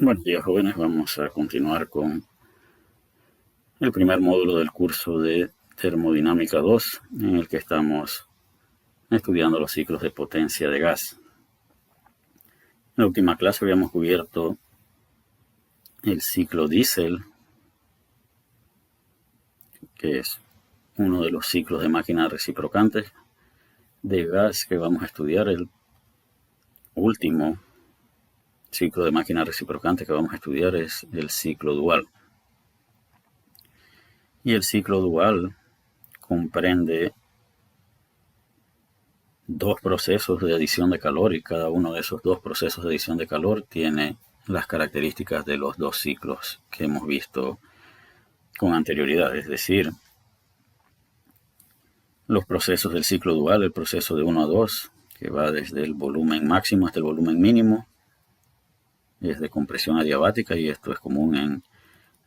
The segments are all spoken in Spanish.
Buenos días, jóvenes. Vamos a continuar con el primer módulo del curso de Termodinámica 2, en el que estamos estudiando los ciclos de potencia de gas. En la última clase habíamos cubierto el ciclo Diesel, que es uno de los ciclos de máquinas reciprocantes de gas que vamos a estudiar. El último ciclo de máquinas reciprocantes que vamos a estudiar es el ciclo dual. Y el ciclo dual comprende dos procesos de adición de calor, y cada uno de esos dos procesos de adición de calor tiene las características de los dos ciclos que hemos visto con anterioridad. Es decir, los procesos del ciclo dual, el proceso de 1 a 2, que va desde el volumen máximo hasta el volumen mínimo, es de compresión adiabática, y esto es común en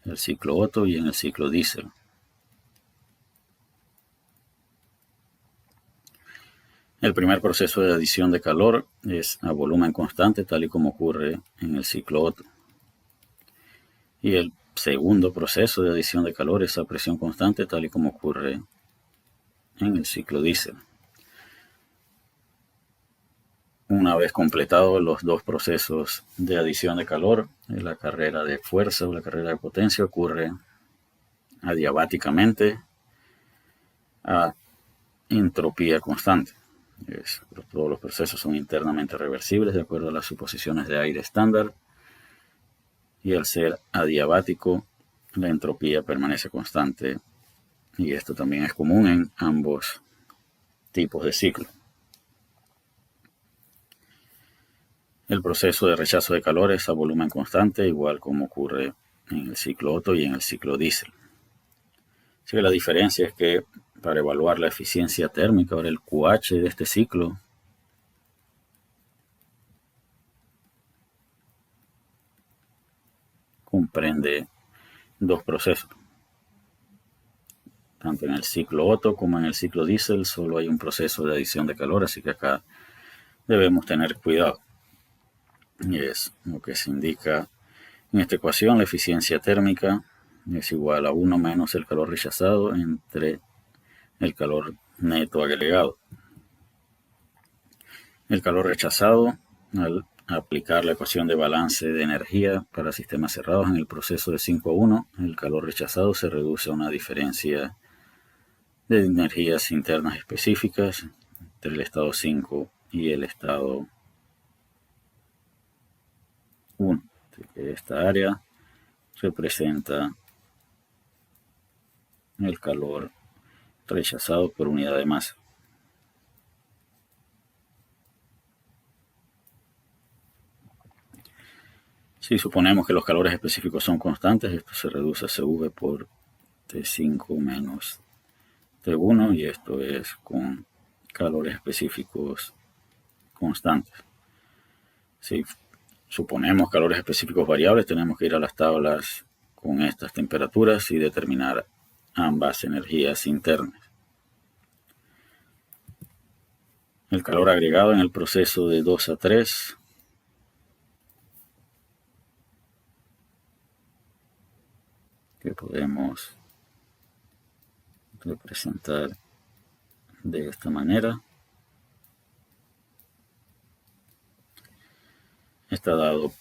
el ciclo Otto y en el ciclo Diesel. El primer proceso de adición de calor es a volumen constante, tal y como ocurre en el ciclo Otto. Y el segundo proceso de adición de calor es a presión constante, tal y como ocurre en el ciclo Diesel. Una vez completados los dos procesos de adición de calor, la carrera de fuerza o la carrera de potencia ocurre adiabáticamente a entropía constante. Todos los procesos son internamente reversibles de acuerdo a las suposiciones de aire estándar, y al ser adiabático, la entropía permanece constante, y esto también es común en ambos tipos de ciclo. El proceso de rechazo de calor es a volumen constante, igual como ocurre en el ciclo Otto y en el ciclo Diesel. Así que la diferencia es que para evaluar la eficiencia térmica, ahora el QH de este ciclo comprende dos procesos. Tanto en el ciclo Otto como en el ciclo Diesel solo hay un proceso de adición de calor, así que acá debemos tener cuidado. Y es lo que se indica en esta ecuación: la eficiencia térmica es igual a 1 menos el calor rechazado entre el calor neto agregado. El calor rechazado, al aplicar la ecuación de balance de energía para sistemas cerrados en el proceso de 5 a 1, el calor rechazado se reduce a una diferencia de energías internas específicas entre el estado 5 y el estado 1. Esta área representa el calor rechazado por unidad de masa. Si suponemos que los calores específicos son constantes, esto se reduce a CV por T5 menos T1, y esto es con calores específicos constantes. Si suponemos calores específicos variables, tenemos que ir a las tablas con estas temperaturas y determinar ambas energías internas. El calor agregado en el proceso de 2 a 3 que podemos representar de esta manera está dado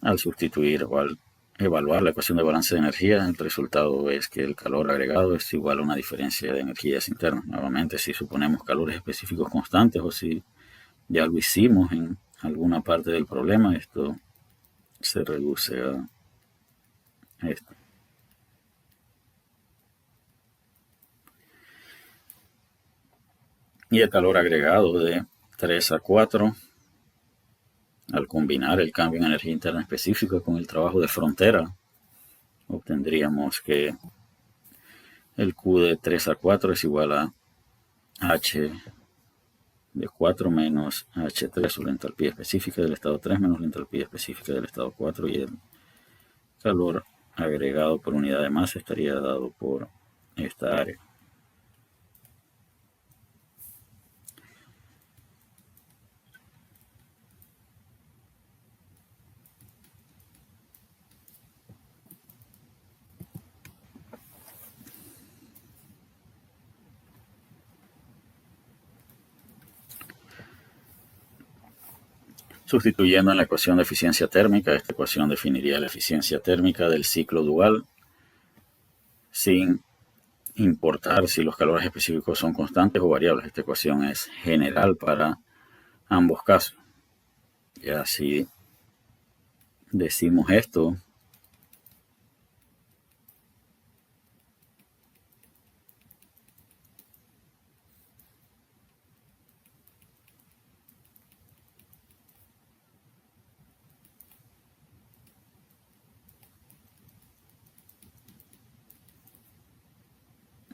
al sustituir o al evaluar la ecuación de balance de energía. El resultado es que el calor agregado es igual a una diferencia de energías internas. Nuevamente, si suponemos calores específicos constantes, o si ya lo hicimos en alguna parte del problema, esto se reduce a esto. Y el calor agregado de 3 a 4, al combinar el cambio en energía interna específica con el trabajo de frontera, obtendríamos que el Q de 3 a 4 es igual a H de 4 menos H3, o la entalpía específica del estado 3 menos la entalpía específica del estado 4, y el calor agregado por unidad de masa estaría dado por esta área. Sustituyendo en la ecuación de eficiencia térmica, esta ecuación definiría la eficiencia térmica del ciclo dual sin importar si los calores específicos son constantes o variables. Esta ecuación es general para ambos casos. Y así decimos esto,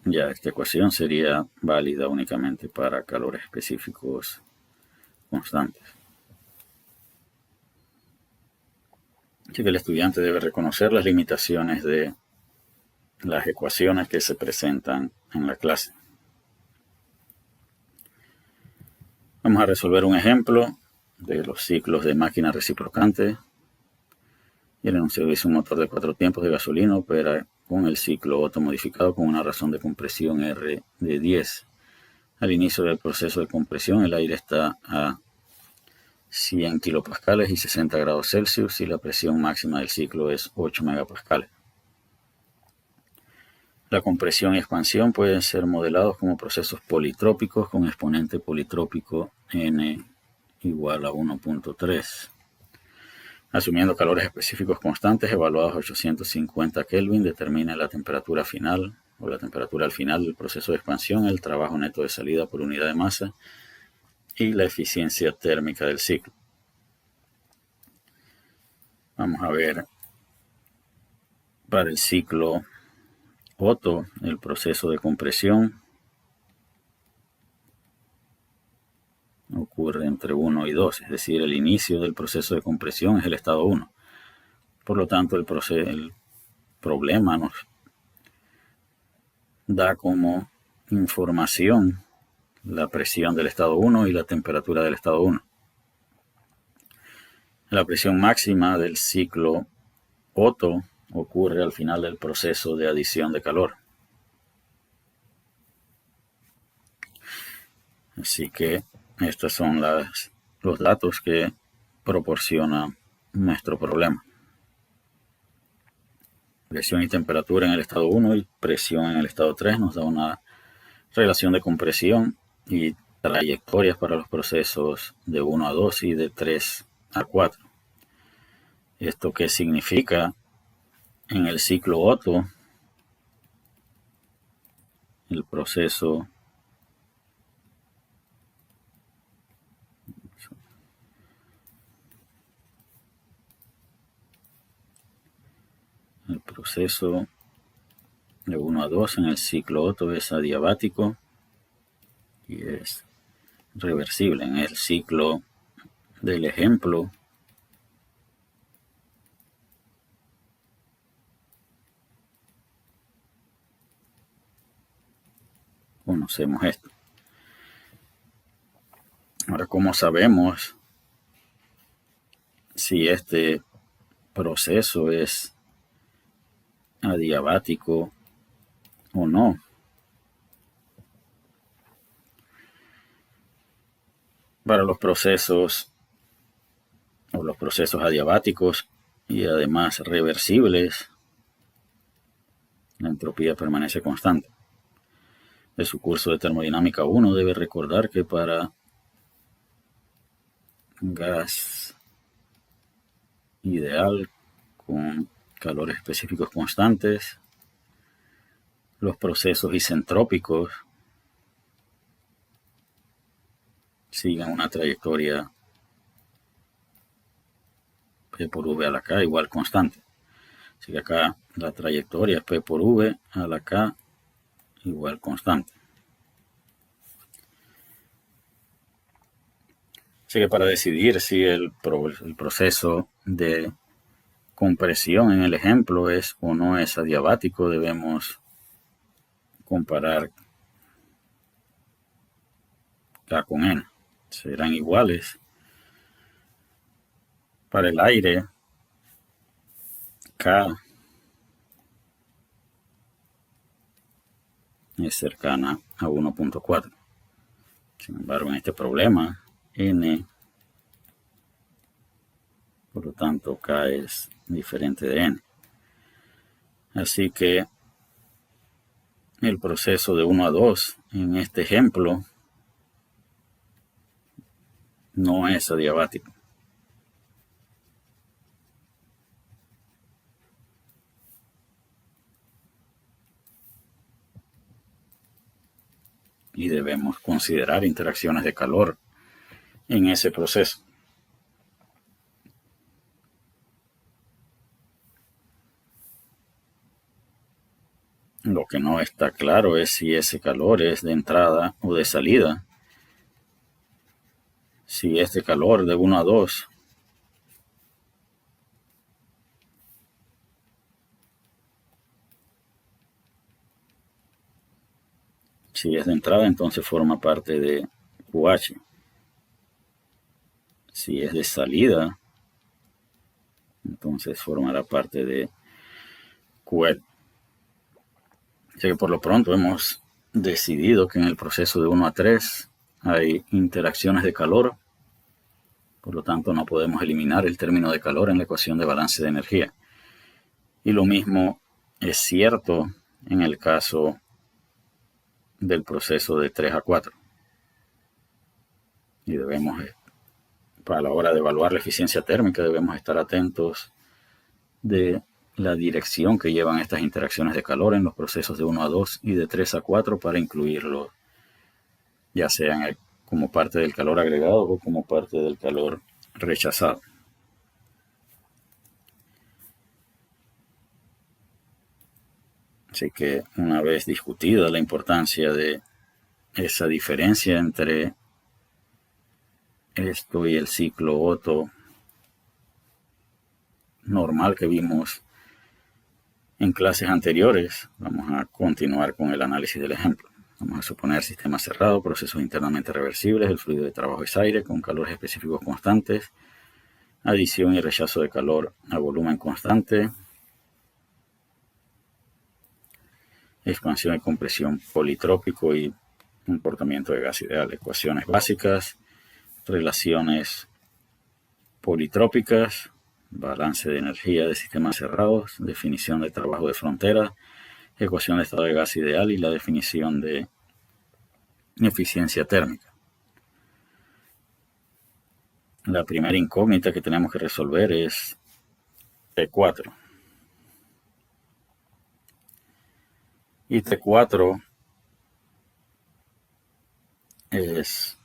ya esta ecuación sería válida únicamente para calores específicos constantes. Así que el estudiante debe reconocer las limitaciones de las ecuaciones que se presentan en la clase. Vamos a resolver un ejemplo de los ciclos de máquina reciprocante. Y el enunciado dice: un motor de 4 tiempos de gasolina opera con el ciclo Otto modificado con una razón de compresión R de 10. Al inicio del proceso de compresión, el aire está a 100 kilopascales y 60 grados Celsius y la presión máxima del ciclo es 8 megapascales. La compresión y expansión pueden ser modelados como procesos politrópicos con exponente politrópico n igual a 1.3. Asumiendo calores específicos constantes evaluados a 850 Kelvin, determina la temperatura final o la temperatura al final del proceso de expansión, el trabajo neto de salida por unidad de masa y la eficiencia térmica del ciclo. Vamos a ver para el ciclo Otto, el proceso de compresión ocurre entre 1 y 2, es decir, el inicio del proceso de compresión es el estado 1. Por lo tanto, el problema nos da como información la presión del estado 1 y la temperatura del estado 1. La presión máxima del ciclo Otto ocurre al final del proceso de adición de calor. Así que estos son los datos que proporciona nuestro problema. Presión y temperatura en el estado 1 y presión en el estado 3 nos da una relación de compresión y trayectorias para los procesos de 1 a 2 y de 3 a 4. ¿Esto qué significa? En el ciclo Otto, el proceso de 1 a 2 en el ciclo Otto es adiabático y es reversible. En el ciclo del ejemplo, conocemos esto. Ahora, ¿cómo sabemos si este proceso es adiabático o no? Para los procesos adiabáticos y además reversibles, la entropía permanece constante. De su curso de termodinámica 1 debe recordar que para gas ideal con calores específicos constantes, los procesos isentrópicos siguen una trayectoria P por V a la K igual constante. Así que acá la trayectoria es P por V a la K igual constante. Así que para decidir si el proceso de compresión en el ejemplo es o no es adiabático, debemos comparar K con N. Serán iguales. Para el aire, K es cercana a 1.4. Sin embargo, en este problema, N Por lo tanto, K es diferente de N. Así que el proceso de 1 a 2 en este ejemplo no es adiabático. Y debemos considerar interacciones de calor en ese proceso. Lo que no está claro es si ese calor es de entrada o de salida. Si es de calor de 1 a 2, si es de entrada, entonces forma parte de QH. Si es de salida, entonces formará parte de QL. Así que por lo pronto hemos decidido que en el proceso de 1 a 3 hay interacciones de calor, por lo tanto no podemos eliminar el término de calor en la ecuación de balance de energía. Y lo mismo es cierto en el caso del proceso de 3 a 4. Y debemos, para la hora de evaluar la eficiencia térmica, debemos estar atentos de la dirección que llevan estas interacciones de calor en los procesos de 1 a 2 y de 3 a 4 para incluirlo, ya sea como parte del calor agregado o como parte del calor rechazado. Así que una vez discutida la importancia de esa diferencia entre esto y el ciclo Otto normal que vimos en clases anteriores, vamos a continuar con el análisis del ejemplo. Vamos a suponer sistema cerrado, procesos internamente reversibles, el fluido de trabajo es aire con calores específicos constantes, adición y rechazo de calor a volumen constante, expansión y compresión politrópico y comportamiento de gas ideal, ecuaciones básicas, relaciones politrópicas, balance de energía de sistemas cerrados, definición de trabajo de frontera, ecuación de estado de gas ideal y la definición de eficiencia térmica. La primera incógnita que tenemos que resolver es T4. Y T4 es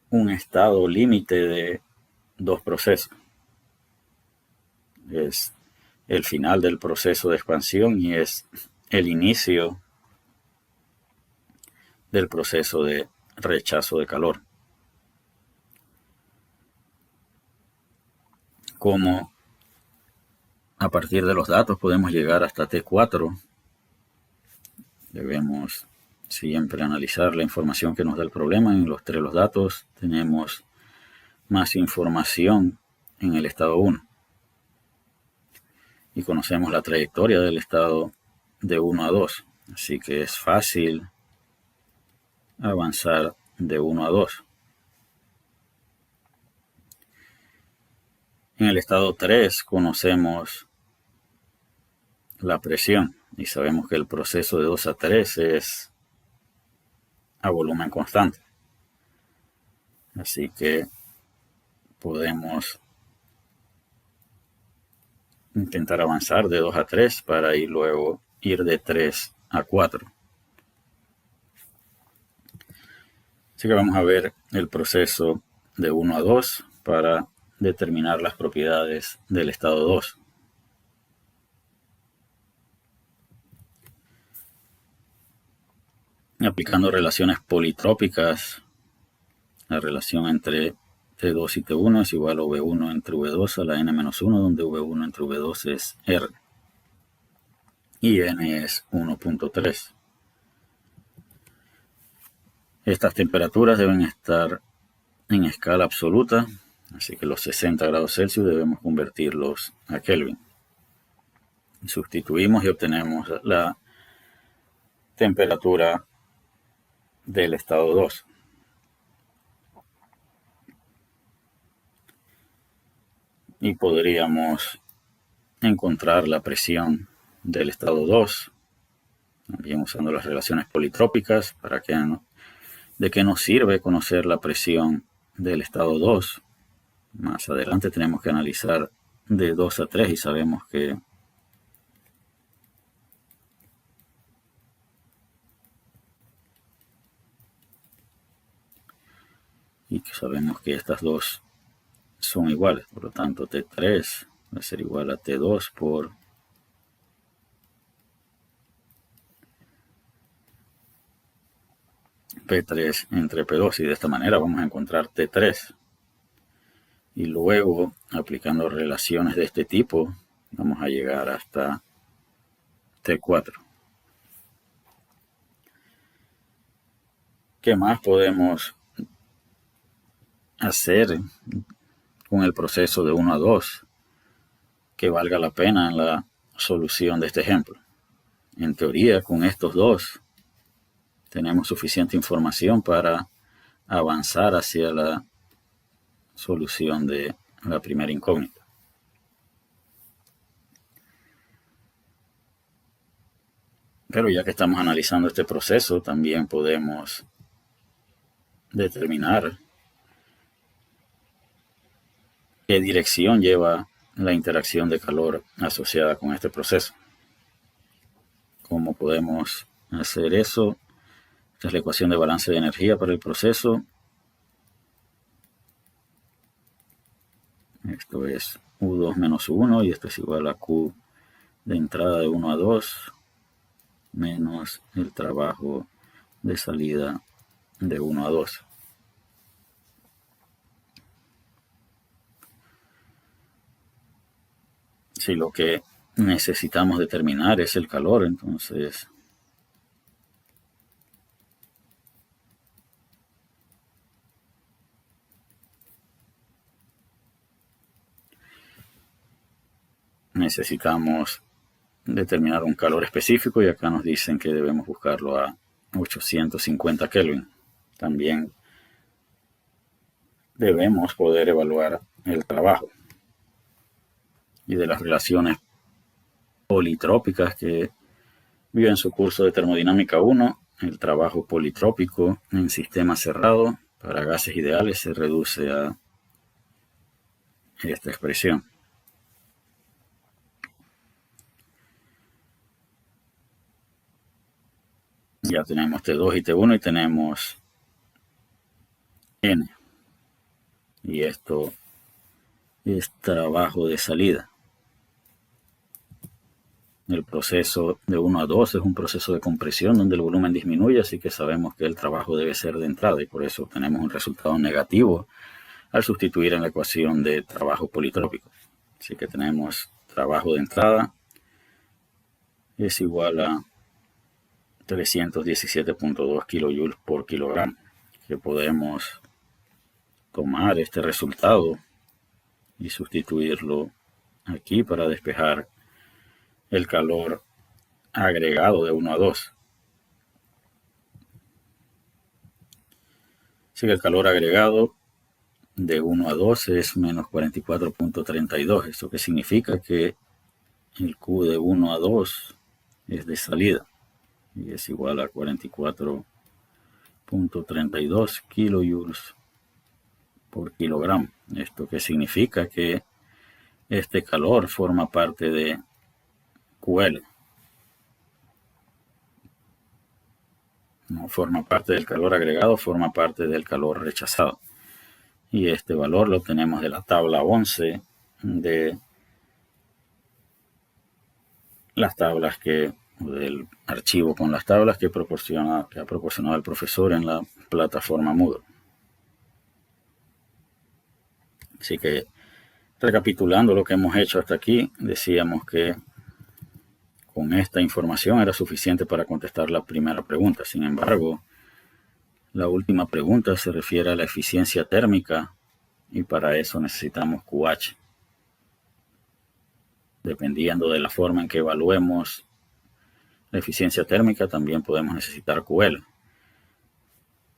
un estado límite de dos procesos. Es el final del proceso de expansión y es el inicio del proceso de rechazo de calor. Como a partir de los datos podemos llegar hasta T4, debemos siempre analizar la información que nos da el problema. Entre los datos tenemos más información en el estado 1 y conocemos la trayectoria del estado de 1 a 2, así que es fácil avanzar de 1 a 2. En el estado 3 conocemos la presión y sabemos que el proceso de 2 a 3 es a volumen constante. Así que podemos intentar avanzar de 2 a 3 para ir luego ir de 3 a 4. Así que vamos a ver el proceso de 1 a 2 para determinar las propiedades del estado 2. Aplicando relaciones politrópicas, la relación entre T2 y T1 es igual a V1 entre V2 a la N-1, donde V1 entre V2 es R y N es 1.3. Estas temperaturas deben estar en escala absoluta, así que los 60 grados Celsius debemos convertirlos a Kelvin. Sustituimos y obtenemos la temperatura del estado 2. y podríamos encontrar la presión del estado 2, también usando las relaciones politrópicas. ¿De qué nos sirve conocer la presión del estado 2? Más adelante tenemos que analizar de 2 a 3 y sabemos que estas dos son iguales. Por lo tanto, T3 va a ser igual a T2 por P3 entre P2. Y de esta manera vamos a encontrar T3. Y luego, aplicando relaciones de este tipo, vamos a llegar hasta T4. ¿Qué más podemos hacer con el proceso de 1 a 2 que valga la pena en la solución de este ejemplo? En teoría, con estos dos tenemos suficiente información para avanzar hacia la solución de la primera incógnita. Pero ya que estamos analizando este proceso, también podemos determinar qué dirección lleva la interacción de calor asociada con este proceso. ¿Cómo podemos hacer eso? Esta es la ecuación de balance de energía para el proceso. Esto es U2 menos U1 y esto es igual a Q de entrada de 1 a 2 menos el trabajo de salida de 1 a 2. Si lo que necesitamos determinar es el calor, entonces necesitamos determinar un calor específico y acá nos dicen que debemos buscarlo a 850 Kelvin. También debemos poder evaluar el trabajo. Y de las relaciones politrópicas que viven su curso de termodinámica 1, el trabajo politrópico en sistema cerrado para gases ideales se reduce a esta expresión. Ya tenemos T2 y T1 y tenemos N. Y esto es trabajo de salida. El proceso de 1 a 2 es un proceso de compresión donde el volumen disminuye, así que sabemos que el trabajo debe ser de entrada y por eso obtenemos un resultado negativo al sustituir en la ecuación de trabajo politrópico. Así que tenemos trabajo de entrada es igual a 317.2 kilojoules por kilogramo, que podemos tomar este resultado y sustituirlo aquí para despejar el calor agregado de 1 a 2. Así que el calor agregado de 1 a 2 es menos 44.32. ¿Esto qué significa? Que el Q de 1 a 2 es de salida y es igual a 44.32 kilojoules por kilogramo. ¿Esto qué significa? Que este calor forma parte de QL. No forma parte del calor agregado, forma parte del calor rechazado. Y este valor lo tenemos de la tabla 11 de las tablas del archivo con las tablas que ha proporcionado el profesor en la plataforma Moodle. Así que, recapitulando lo que hemos hecho hasta aquí, decíamos que con esta información era suficiente para contestar la primera pregunta. Sin embargo, la última pregunta se refiere a la eficiencia térmica y para eso necesitamos QH. Dependiendo de la forma en que evaluemos la eficiencia térmica, también podemos necesitar QL.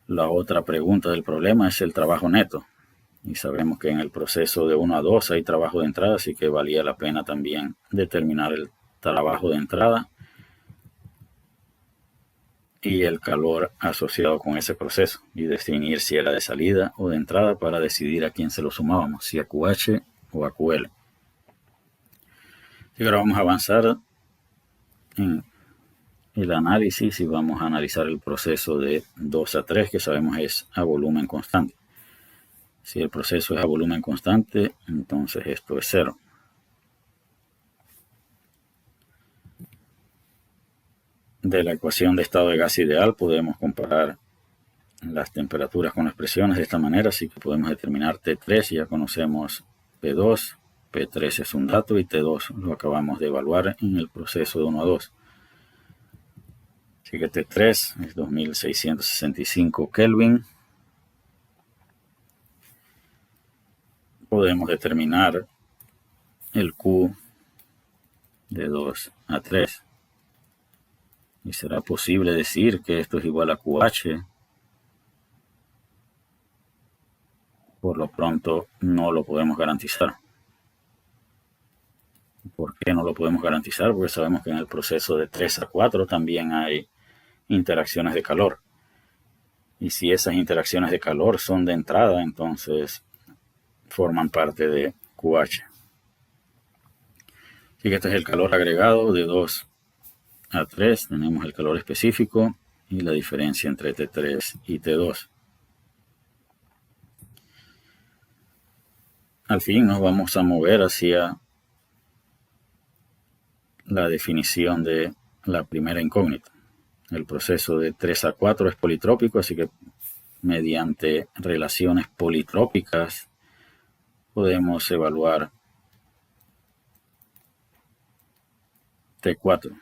La otra pregunta del problema es el trabajo neto. Y sabemos que en el proceso de 1 a 2 hay trabajo de entrada, así que valía la pena también determinar el trabajo de entrada y el calor asociado con ese proceso y definir si era de salida o de entrada para decidir a quién se lo sumábamos, si a QH o a QL. Y ahora vamos a avanzar en el análisis y vamos a analizar el proceso de 2 a 3, que sabemos es a volumen constante. Si el proceso es a volumen constante, entonces esto es 0. De la ecuación de estado de gas ideal podemos comparar las temperaturas con las presiones de esta manera, así que podemos determinar T3, ya conocemos P2, P3 es un dato y T2 lo acabamos de evaluar en el proceso de 1 a 2. Así que T3 es 2665 Kelvin. Podemos determinar el Q de 2 a 3. Y será posible decir que esto es igual a QH. Por lo pronto no lo podemos garantizar. ¿Por qué no lo podemos garantizar? Porque sabemos que en el proceso de 3 a 4 también hay interacciones de calor. Y si esas interacciones de calor son de entrada, entonces forman parte de QH. Así que este es el calor agregado de 2 a 3. Tenemos el calor específico y la diferencia entre T3 y T2. Al fin nos vamos a mover hacia la definición de la primera incógnita. El proceso de 3 a 4 es politrópico, así que mediante relaciones politrópicas podemos evaluar T4.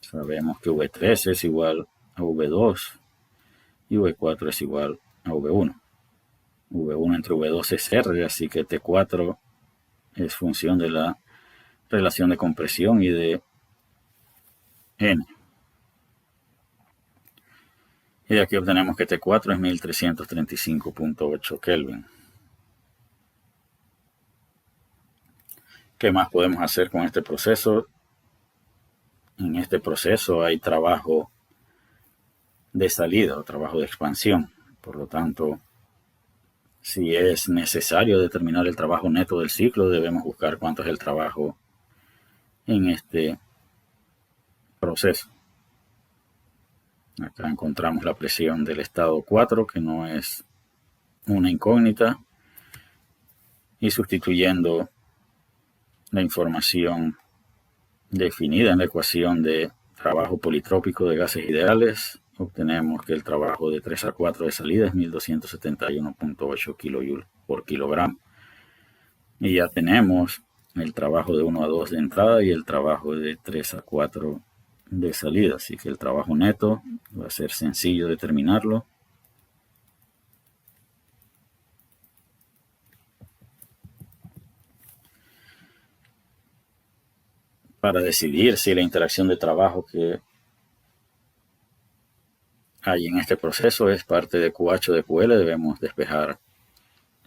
Sabemos que V3 es igual a V2 y V4 es igual a V1. V1 entre V2 es R, así que T4 es función de la relación de compresión y de N. Y de aquí obtenemos que T4 es 1335.8 Kelvin. ¿Qué más podemos hacer con este proceso? En este proceso hay trabajo de salida o trabajo de expansión. Por lo tanto, si es necesario determinar el trabajo neto del ciclo, debemos buscar cuánto es el trabajo en este proceso. Acá encontramos la presión del estado 4, que no es una incógnita, y sustituyendo la información definida en la ecuación de trabajo politrópico de gases ideales, obtenemos que el trabajo de 3 a 4 de salida es 1271.8 kJ por kilogramo. Y ya tenemos el trabajo de 1 a 2 de entrada y el trabajo de 3 a 4 de salida. Así que el trabajo neto va a ser sencillo determinarlo. Para decidir si la interacción de trabajo que hay en este proceso es parte de QH o de QL, debemos despejar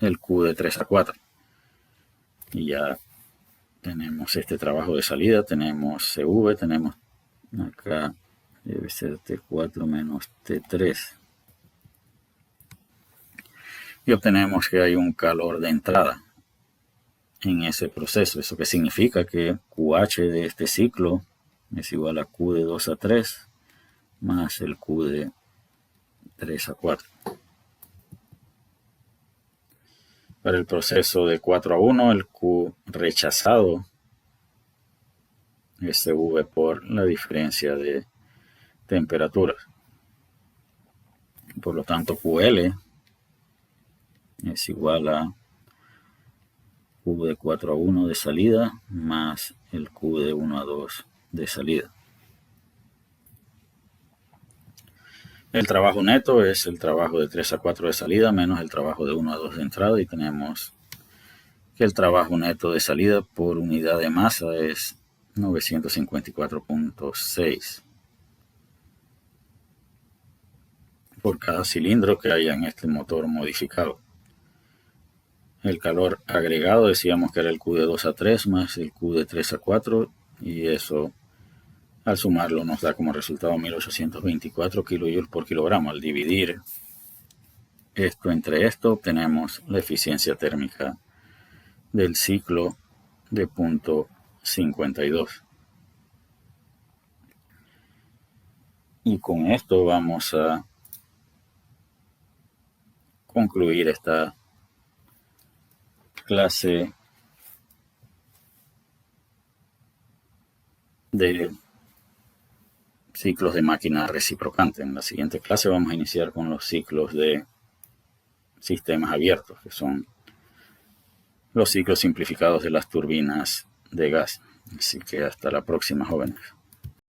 el Q de 3 a 4. Y ya tenemos este trabajo de salida, tenemos CV, tenemos acá, debe ser T4 menos T3. Y obtenemos que hay un calor de entrada en ese proceso. ¿Eso qué significa? Que QH de este ciclo es igual a Q de 2 a 3 más el Q de 3 a 4. Para el proceso de 4 a 1, el Q rechazado es CV por la diferencia de temperaturas. Por lo tanto, QL es igual a Q de 4 a 1 de salida más el Q de 1 a 2 de salida. El trabajo neto es el trabajo de 3 a 4 de salida menos el trabajo de 1 a 2 de entrada, y tenemos que el trabajo neto de salida por unidad de masa es 954.6. por cada cilindro que haya en este motor modificado. El calor agregado decíamos que era el Q de 2 a 3 más el Q de 3 a 4, y eso al sumarlo nos da como resultado 1824 kJ por kilogramo. Al dividir esto entre esto obtenemos la eficiencia térmica del ciclo de punto 52. Y con esto vamos a concluir esta clase de ciclos de máquina reciprocante. En la siguiente clase vamos a iniciar con los ciclos de sistemas abiertos, que son los ciclos simplificados de las turbinas de gas. Así que hasta la próxima, jóvenes.